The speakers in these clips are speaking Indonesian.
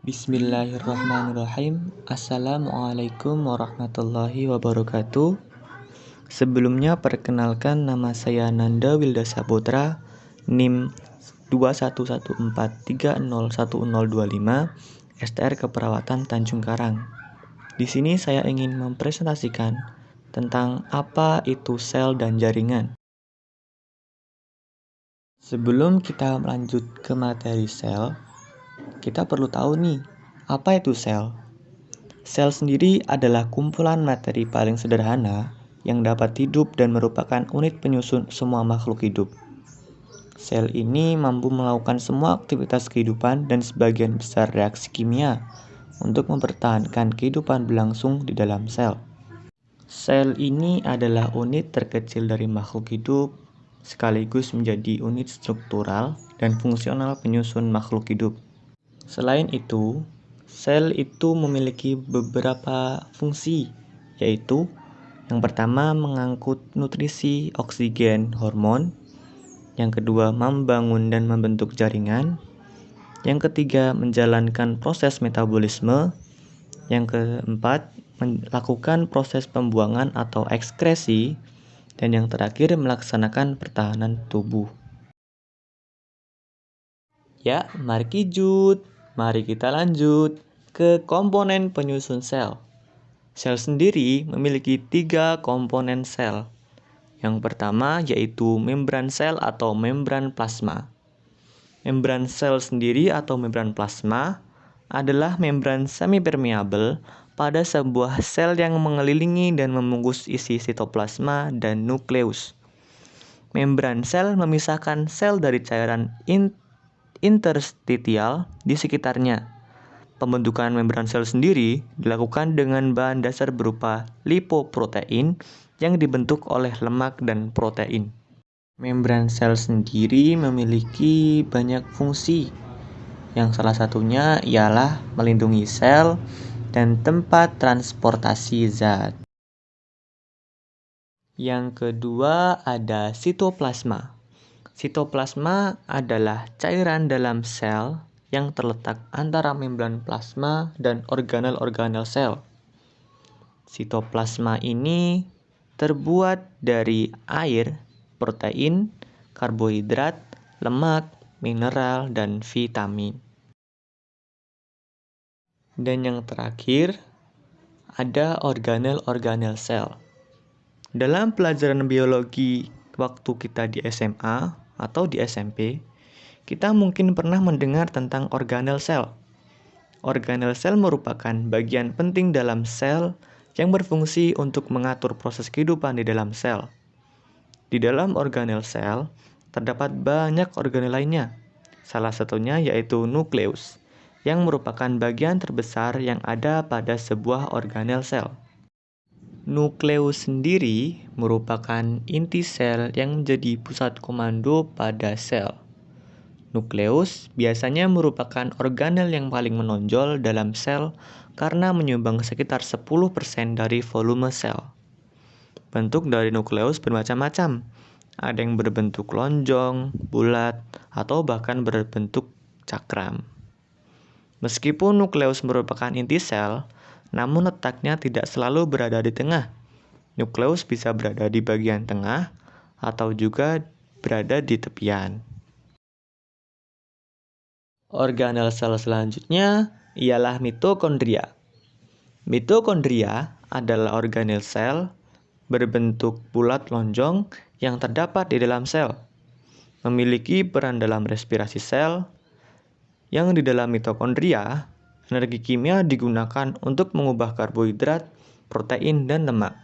Bismillahirrahmanirrahim. Assalamualaikum warahmatullahi wabarakatuh. Sebelumnya perkenalkan, nama saya Nanda Wilda Saputra, NIM 2114301025, STR Keperawatan Tanjung Karang. Di sini saya ingin mempresentasikan tentang apa itu sel dan jaringan. Sebelum kita lanjut ke materi sel, kita perlu tahu nih, apa itu sel? Sel sendiri adalah kumpulan materi paling sederhana yang dapat hidup dan merupakan unit penyusun semua makhluk hidup. Sel ini mampu melakukan semua aktivitas kehidupan dan sebagian besar reaksi kimia untuk mempertahankan kehidupan berlangsung di dalam sel. Sel ini adalah unit terkecil dari makhluk hidup, sekaligus menjadi unit struktural dan fungsional penyusun makhluk hidup. Selain itu, sel itu memiliki beberapa fungsi, yaitu yang pertama mengangkut nutrisi, oksigen, hormon. Yang kedua membangun dan membentuk jaringan. Yang ketiga menjalankan proses metabolisme. Yang keempat melakukan proses pembuangan atau ekskresi. Dan yang terakhir melaksanakan pertahanan tubuh. Ya, mari kita lanjut ke komponen penyusun sel. Sel sendiri memiliki 3 komponen sel. Yang pertama yaitu membran sel atau membran plasma. Membran sel sendiri atau membran plasma adalah membran semipermeabel pada sebuah sel yang mengelilingi dan membungkus isi sitoplasma dan nukleus. Membran sel memisahkan sel dari cairan interstitial di sekitarnya. Pembentukan membran sel sendiri dilakukan dengan bahan dasar berupa lipoprotein yang dibentuk oleh lemak dan protein. Membran sel sendiri memiliki banyak fungsi, yang salah satunya ialah melindungi sel dan tempat transportasi zat. Yang kedua ada sitoplasma. Sitoplasma adalah cairan dalam sel yang terletak antara membran plasma dan organel-organel sel. Sitoplasma ini terbuat dari air, protein, karbohidrat, lemak, mineral, dan vitamin. Dan yang terakhir, ada organel-organel sel. Dalam pelajaran biologi waktu kita di SMA atau di SMP, kita mungkin pernah mendengar tentang organel sel. Organel sel merupakan bagian penting dalam sel yang berfungsi untuk mengatur proses kehidupan di dalam sel. Di dalam organel sel, terdapat banyak organel lainnya. Salah satunya yaitu nukleus, yang merupakan bagian terbesar yang ada pada sebuah organel sel. Nukleus sendiri merupakan inti sel yang menjadi pusat komando pada sel. Nukleus biasanya merupakan organel yang paling menonjol dalam sel karena menyumbang sekitar 10% dari volume sel. Bentuk dari nukleus bermacam-macam. Ada yang berbentuk lonjong, bulat, atau bahkan berbentuk cakram. Meskipun nukleus merupakan inti sel, namun letaknya tidak selalu berada di tengah. Nukleus bisa berada di bagian tengah atau juga berada di tepian. Organel sel selanjutnya ialah mitokondria. Mitokondria adalah organel sel berbentuk bulat lonjong yang terdapat di dalam sel. Memiliki peran dalam respirasi sel, yang di dalam mitokondria, energi kimia digunakan untuk mengubah karbohidrat, protein, dan lemak.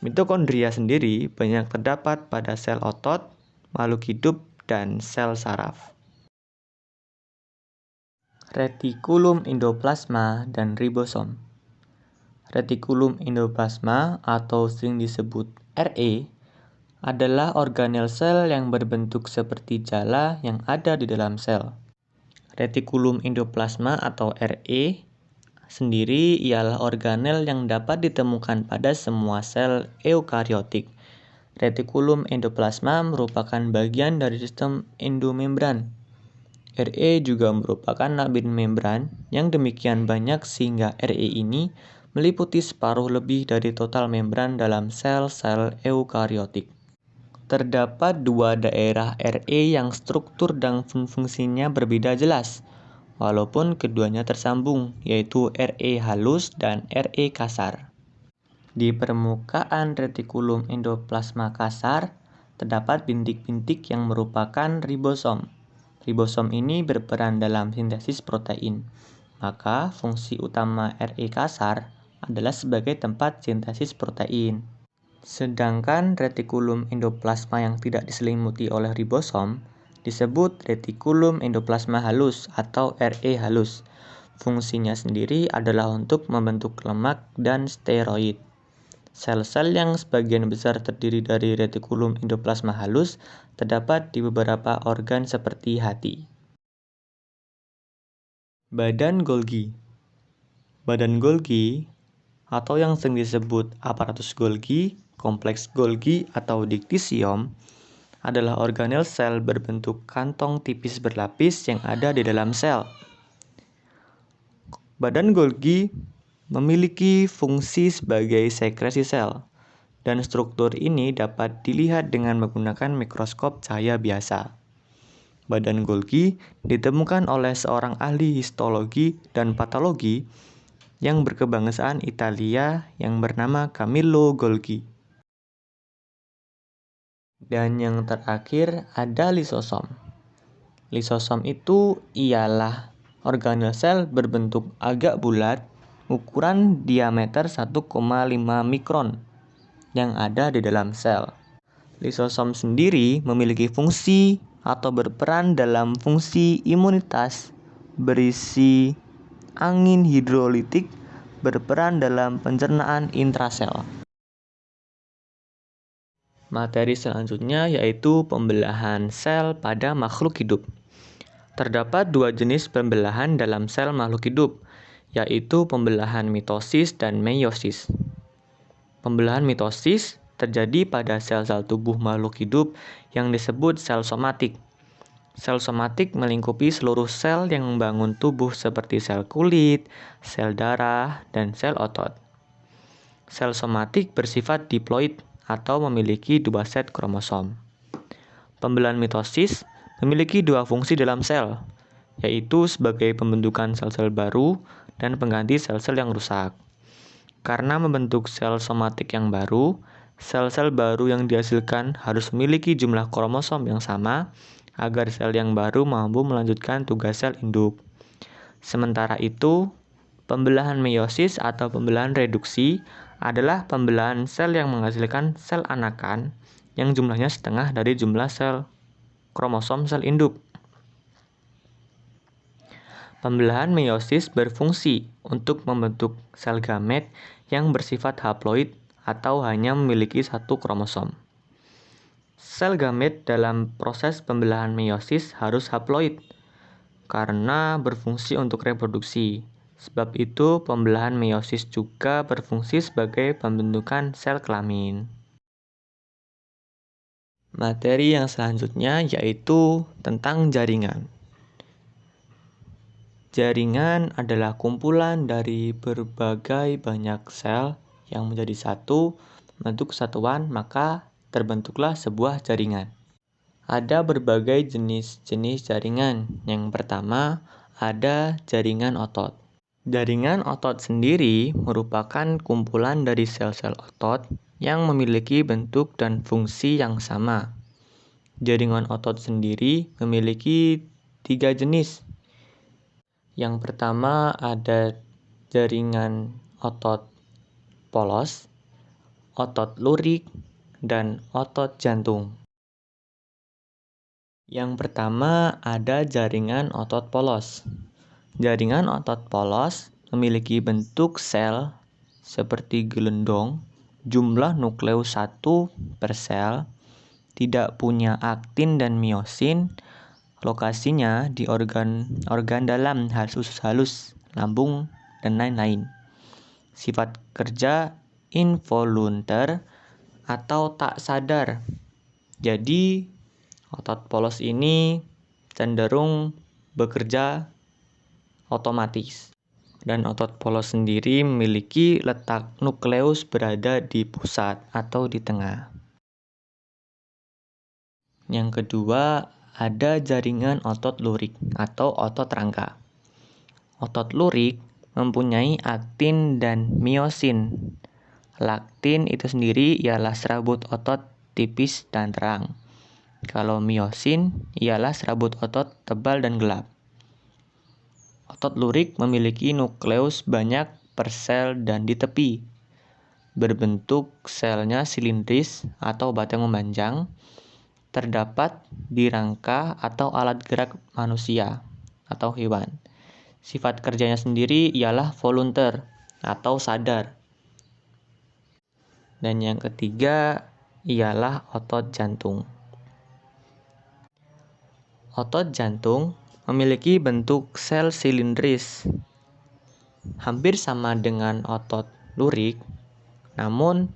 Mitokondria sendiri banyak terdapat pada sel otot, makhluk hidup, dan sel saraf. Retikulum endoplasma dan ribosom. Retikulum endoplasma atau sering disebut RE adalah organel sel yang berbentuk seperti jala yang ada di dalam sel. Retikulum endoplasma atau RE sendiri ialah organel yang dapat ditemukan pada semua sel eukariotik. Retikulum endoplasma merupakan bagian dari sistem endomembran. RE juga merupakan labin membran yang demikian banyak sehingga RE ini meliputi separuh lebih dari total membran dalam sel-sel eukariotik. Terdapat dua daerah RE yang struktur dan fungsinya berbeda jelas, walaupun keduanya tersambung, yaitu RE halus dan RE kasar. Di permukaan retikulum endoplasma kasar, terdapat bintik-bintik yang merupakan ribosom. Ribosom ini berperan dalam sintesis protein, maka fungsi utama RE kasar adalah sebagai tempat sintesis protein. Sedangkan retikulum endoplasma yang tidak diselimuti oleh ribosom disebut retikulum endoplasma halus atau RE halus. Fungsinya sendiri adalah untuk membentuk lemak dan steroid. Sel-sel yang sebagian besar terdiri dari retikulum endoplasma halus terdapat di beberapa organ seperti hati. Badan Golgi. Badan Golgi atau yang sering disebut aparatus Golgi, kompleks Golgi atau diktisium adalah organel sel berbentuk kantong tipis berlapis yang ada di dalam sel. Badan Golgi memiliki fungsi sebagai sekresi sel, dan struktur ini dapat dilihat dengan menggunakan mikroskop cahaya biasa. Badan Golgi ditemukan oleh seorang ahli histologi dan patologi yang berkebangsaan Italia yang bernama Camillo Golgi. Dan yang terakhir ada lisosom. Lisosom itu ialah organel sel berbentuk agak bulat, ukuran diameter 1,5 mikron yang ada di dalam sel. Lisosom sendiri memiliki fungsi atau berperan dalam fungsi imunitas, berisi angin hidrolitik, berperan dalam pencernaan intrasel. Materi selanjutnya yaitu pembelahan sel pada makhluk hidup. Terdapat dua jenis pembelahan dalam sel makhluk hidup, yaitu pembelahan mitosis dan meiosis. Pembelahan mitosis terjadi pada sel-sel tubuh makhluk hidup yang disebut sel somatik. Sel somatik melingkupi seluruh sel yang membangun tubuh seperti sel kulit, sel darah, dan sel otot. Sel somatik bersifat diploid atau memiliki dua set kromosom. Pembelahan mitosis memiliki dua fungsi dalam sel, yaitu sebagai pembentukan sel-sel baru dan pengganti sel-sel yang rusak. Karena membentuk sel somatik yang baru, sel-sel baru yang dihasilkan harus memiliki jumlah kromosom yang sama agar sel yang baru mampu melanjutkan tugas sel induk. Sementara itu, pembelahan meiosis atau pembelahan reduksi adalah pembelahan sel yang menghasilkan sel anakan yang jumlahnya setengah dari jumlah sel kromosom sel induk. Pembelahan meiosis berfungsi untuk membentuk sel gamet yang bersifat haploid atau hanya memiliki satu kromosom. Sel gamet dalam proses pembelahan meiosis harus haploid karena berfungsi untuk reproduksi. Sebab itu, pembelahan meiosis juga berfungsi sebagai pembentukan sel kelamin. Materi yang selanjutnya yaitu tentang jaringan. Jaringan adalah kumpulan dari berbagai banyak sel yang menjadi satu, membentuk kesatuan, maka terbentuklah sebuah jaringan. Ada berbagai jenis-jenis jaringan. Yang pertama, ada jaringan otot. Jaringan otot sendiri merupakan kumpulan dari sel-sel otot yang memiliki bentuk dan fungsi yang sama. Jaringan otot sendiri memiliki 3 jenis. Yang pertama ada jaringan otot polos, otot lurik, dan otot jantung. Yang pertama ada jaringan otot polos. Jaringan otot polos memiliki bentuk sel seperti gelendong, jumlah nukleus 1 per sel, tidak punya aktin dan miosin, lokasinya di organ dalam usus halus, lambung, dan lain-lain. Sifat kerja involuntar atau tak sadar. Jadi, otot polos ini cenderung bekerja otomatis. Dan otot polos sendiri memiliki letak nukleus berada di pusat atau di tengah. Yang kedua, ada jaringan otot lurik atau otot rangka. Otot lurik mempunyai aktin dan miosin. Laktin itu sendiri ialah serabut otot tipis dan terang. Kalau miosin ialah serabut otot tebal dan gelap. Otot lurik memiliki nukleus banyak per sel dan di tepi. Berbentuk selnya silindris atau batang memanjang. Terdapat di rangka atau alat gerak manusia atau hewan. Sifat kerjanya sendiri ialah volunteer atau sadar. Dan yang ketiga ialah otot jantung. Otot jantung memiliki bentuk sel silindris, hampir sama dengan otot lurik, namun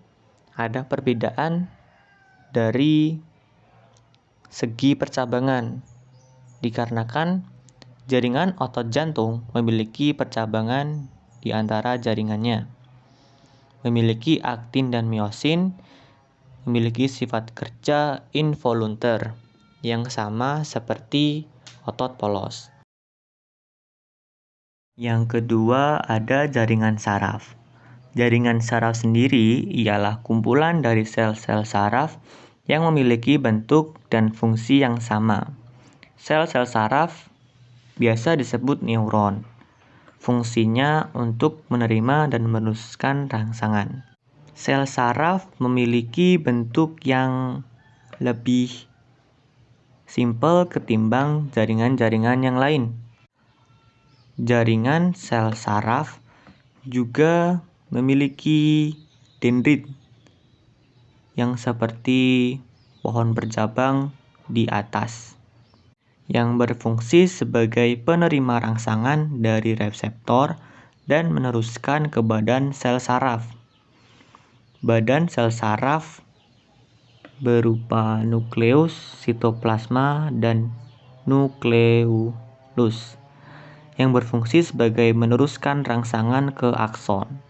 ada perbedaan dari segi percabangan, dikarenakan jaringan otot jantung memiliki percabangan di antara jaringannya, memiliki aktin dan miosin, memiliki sifat kerja involunteer yang sama seperti otot polos. Yang kedua ada jaringan saraf. Jaringan saraf sendiri ialah kumpulan dari sel-sel saraf yang memiliki bentuk dan fungsi yang sama. Sel-sel saraf biasa disebut neuron. Fungsinya untuk menerima dan meneruskan rangsangan. Sel saraf memiliki bentuk yang lebih simpel ketimbang jaringan-jaringan yang lain. Jaringan sel saraf juga memiliki dendrit yang seperti pohon bercabang di atas, yang berfungsi sebagai penerima rangsangan dari reseptor dan meneruskan ke badan sel saraf. Badan sel saraf berupa nukleus, sitoplasma, dan nukleolus yang berfungsi sebagai meneruskan rangsangan ke akson.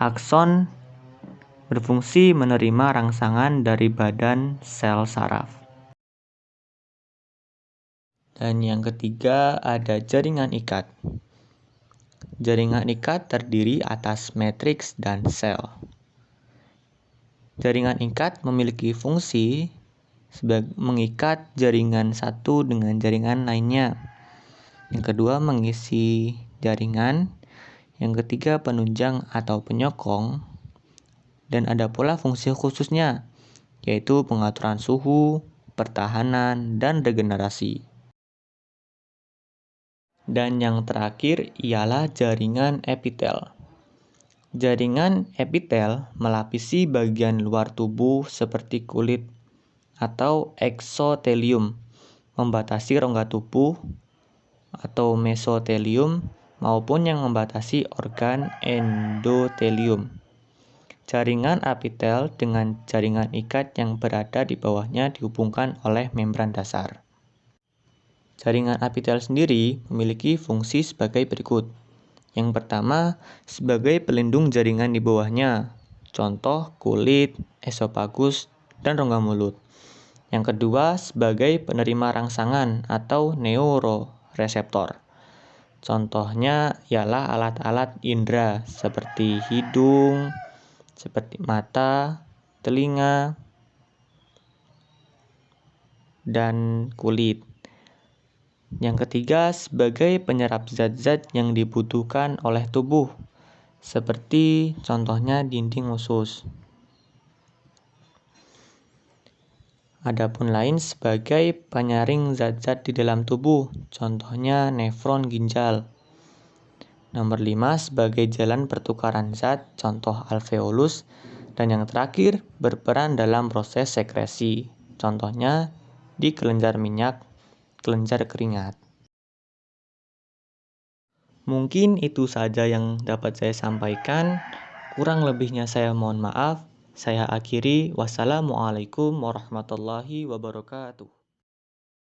Akson berfungsi menerima rangsangan dari badan sel saraf. Dan yang ketiga ada jaringan ikat. Jaringan ikat terdiri atas matriks dan sel. Jaringan ikat memiliki fungsi sebagai mengikat jaringan satu dengan jaringan lainnya. Yang kedua mengisi jaringan. Yang ketiga penunjang atau penyokong. Dan ada pula fungsi khususnya, yaitu pengaturan suhu, pertahanan, dan regenerasi. Dan yang terakhir ialah jaringan epitel. Jaringan epitel melapisi bagian luar tubuh seperti kulit atau eksotelium, membatasi rongga tubuh atau mesotelium, maupun yang membatasi organ endotelium. Jaringan epitel dengan jaringan ikat yang berada di bawahnya dihubungkan oleh membran dasar. Jaringan epitel sendiri memiliki fungsi sebagai berikut. Yang pertama, sebagai pelindung jaringan di bawahnya, contoh kulit, esofagus, dan rongga mulut. Yang kedua, sebagai penerima rangsangan atau neuroreseptor. Contohnya ialah alat-alat indera seperti hidung, seperti mata, telinga, dan kulit. Yang ketiga, sebagai penyerap zat-zat yang dibutuhkan oleh tubuh, seperti contohnya dinding usus. Adapun lain sebagai penyaring zat-zat di dalam tubuh, contohnya nefron ginjal. Nomor 5 sebagai jalan pertukaran zat, contoh alveolus. Dan yang terakhir berperan dalam proses sekresi, contohnya di kelenjar minyak, kelenjar keringat. Mungkin itu saja yang dapat saya sampaikan. Kurang lebihnya saya mohon maaf. Saya akhiri. Wassalamualaikum warahmatullahi wabarakatuh.